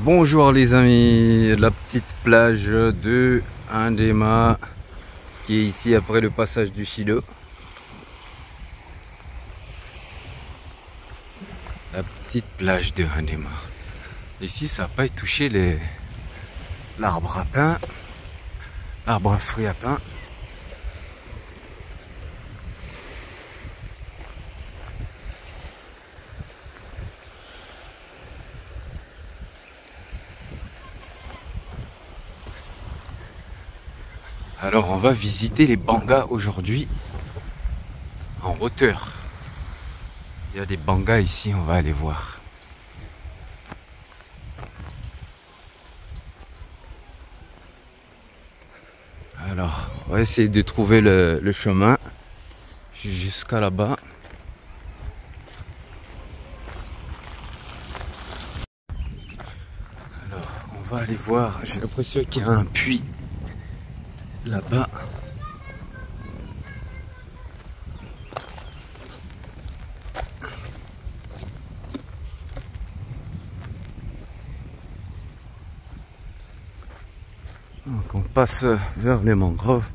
Bonjour les amis, la petite plage de Ndema qui est ici après le passage du Chilo. La petite plage de Ndema. Ici ça n'a pas touché l'arbre à pain, l'arbre à fruits à pain. Alors on va visiter les bangas aujourd'hui en hauteur. Il y a des bangas ici, on va aller voir. Alors on va essayer de trouver le chemin jusqu'à là-bas. Alors on va aller voir, j'ai l'impression qu'il y a un puits là-bas. Donc on passe vers les mangroves.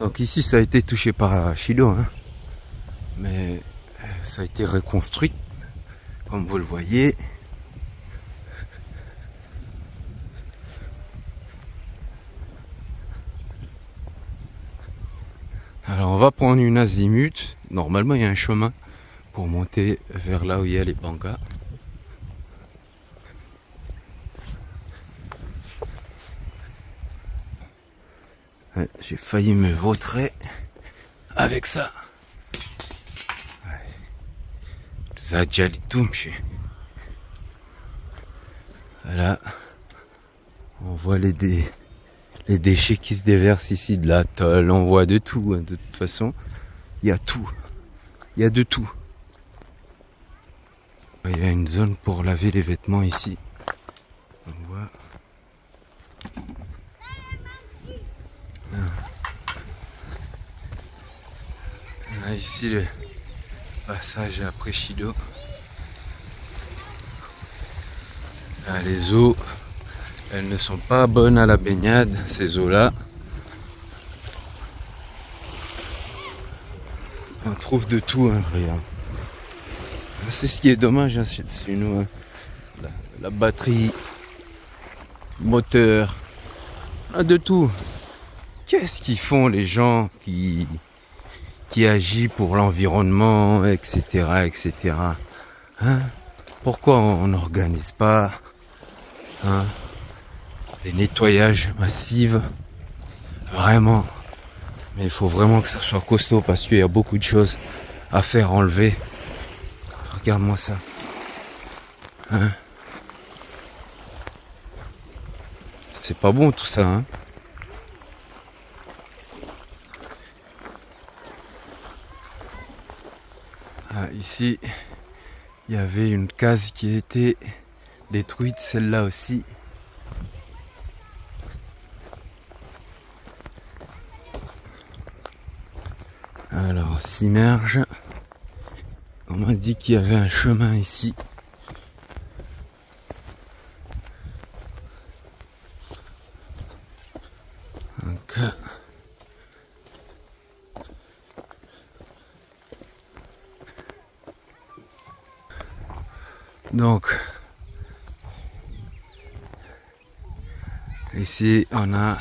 Donc ici ça a été touché par Chilo, hein. Mais ça a été reconstruit comme vous le voyez. Alors on va prendre une azimut. Normalement il y a un chemin pour monter vers là où il y a les bangas. Ouais, j'ai failli me vautrer avec ça. Ça a déjà tout, monsieur. Voilà. On voit les déchets qui se déversent ici, de la tôle, on voit de tout, hein. De toute façon, il y a tout. Il y a de tout. Il y a une zone pour laver les vêtements ici. On voit. Là, ici le passage après Chilo. Là, les eaux, elles ne sont pas bonnes à la baignade, ces eaux-là. On trouve de tout, hein, regarde. C'est ce qui est dommage, hein, c'est nous, hein. La batterie, moteur, de tout. Qu'est-ce qu'ils font les gens qui agissent pour l'environnement, etc., etc. Hein? Pourquoi on n'organise pas, hein, des nettoyages massifs? Vraiment. Mais il faut vraiment que ça soit costaud parce qu'il y a beaucoup de choses à faire enlever. Regarde-moi ça. Hein? C'est pas bon tout ça, hein? Ah, ici, il y avait une case qui a été détruite, celle-là aussi. Alors, on s'immerge. On m'a dit qu'il y avait un chemin ici. Donc, ici on a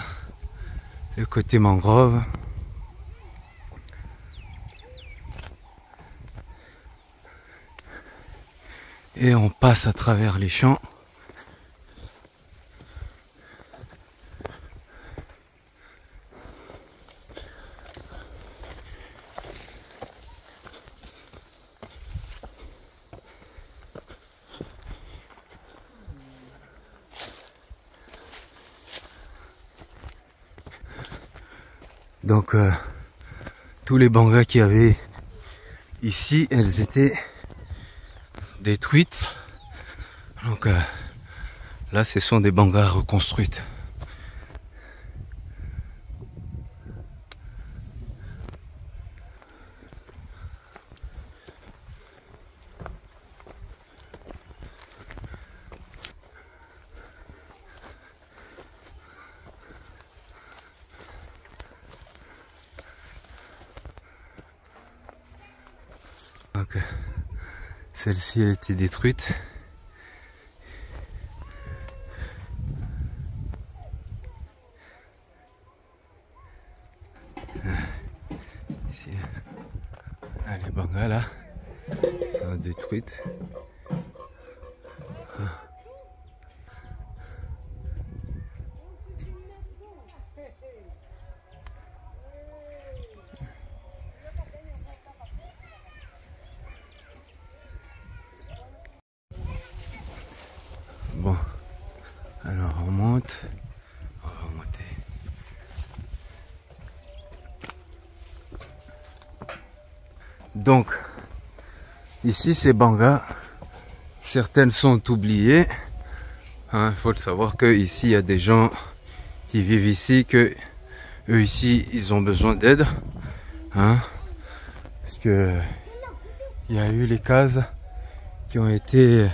le côté mangrove. Et on passe à travers les champs. Donc tous les bangas qu'il y avait ici, elles étaient détruites. Donc là, ce sont des bangas reconstruites. Donc celle-ci elle était détruite. Ici, là, les bangas là sont détruites. Bon, alors on monte, on va monter. Donc, ici ces bangas, certaines sont oubliées. Il faut le savoir que ici il y a des gens qui vivent ici, que eux ici ils ont besoin d'aide. Parce que il y a eu les cases qui ont été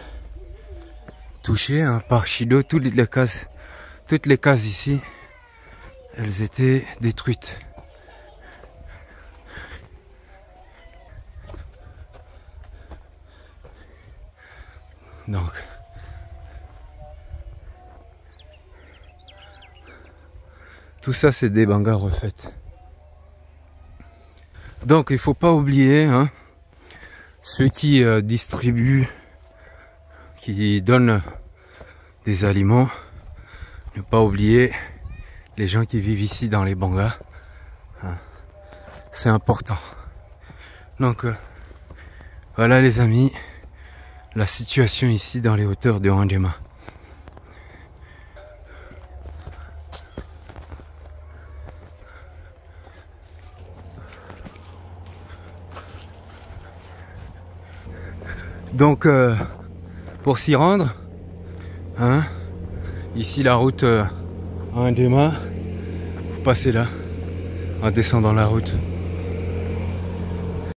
touchées par Chido. Toutes les cases ici, elles étaient détruites. Donc tout ça c'est des bangas refaites. Donc il faut pas oublier ceux qui distribuent, qui donnent des aliments. Ne pas oublier les gens qui vivent ici dans les bangas. C'est important. Donc voilà les amis, la situation ici dans les hauteurs de Randjema. Donc pour s'y rendre, ici la route Randjema, vous passez là en descendant la route.